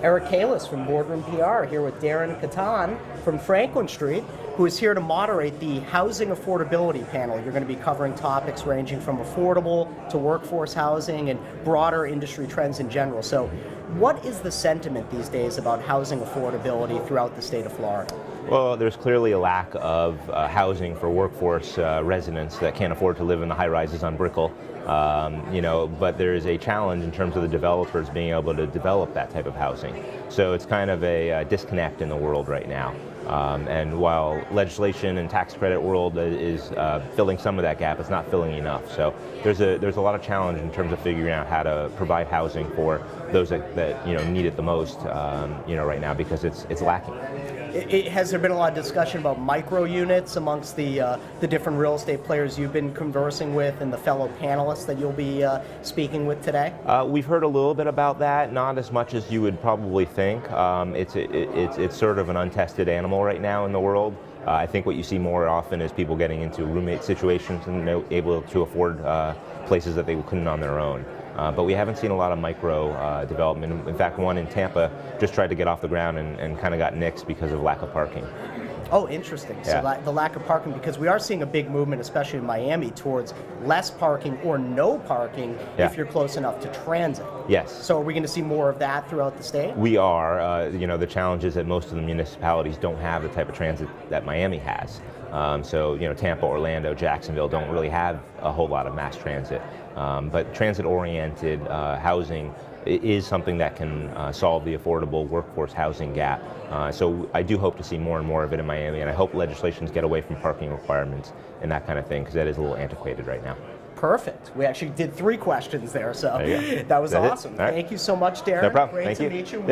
Eric Kalis from Boardroom PR here with Darron and Kattan from Franklin Street, who is here to moderate the housing affordability panel. You're going to be covering topics ranging from affordable to workforce housing and broader industry trends in general. So what is the sentiment these days about housing affordability throughout the state of Florida? Well, there's clearly a lack of housing for workforce residents that can't afford to live in the high-rises on Brickell. But there is a challenge in terms of the developers being able to develop that type of housing. So it's kind of a disconnect in the world right now. And while legislation and tax credit world is filling some of that gap, it's not filling enough. So there's a lot of challenge in terms of figuring out how to provide housing for those that need it the most right now, because it's lacking. Has there been a lot of discussion about microunits amongst the different real estate players you've been conversing with and the fellow panelists that you'll be speaking with today? We've heard a little bit about that, not as much as you would probably think. It's sort of an untested animal right now in the world. I think what you see more often is people getting into roommate situations and they're able to afford places that they couldn't on their own. But we haven't seen a lot of micro development. In fact, one in Tampa just tried to get off the ground and kind of got nixed because of lack of parking. Oh, interesting. Yeah. So the lack of parking, because we are seeing a big movement, especially in Miami, towards less parking or no parking if you're close enough to transit. Yes. So are we going to see more of that throughout the state? We are. The challenge is that most of the municipalities don't have the type of transit that Miami has. Tampa, Orlando, Jacksonville don't really have a whole lot of mass transit. But transit-oriented housing is something that can solve the affordable workforce housing gap. So I do hope to see more and more of it in Miami, and I hope legislations get away from parking requirements and that kind of thing, because that is a little antiquated right now. Perfect. We actually did 3 questions there, so There you go. that was That's awesome. Right. Thank you so much, Darron. No problem. Great Thank to you. meet you. Yep.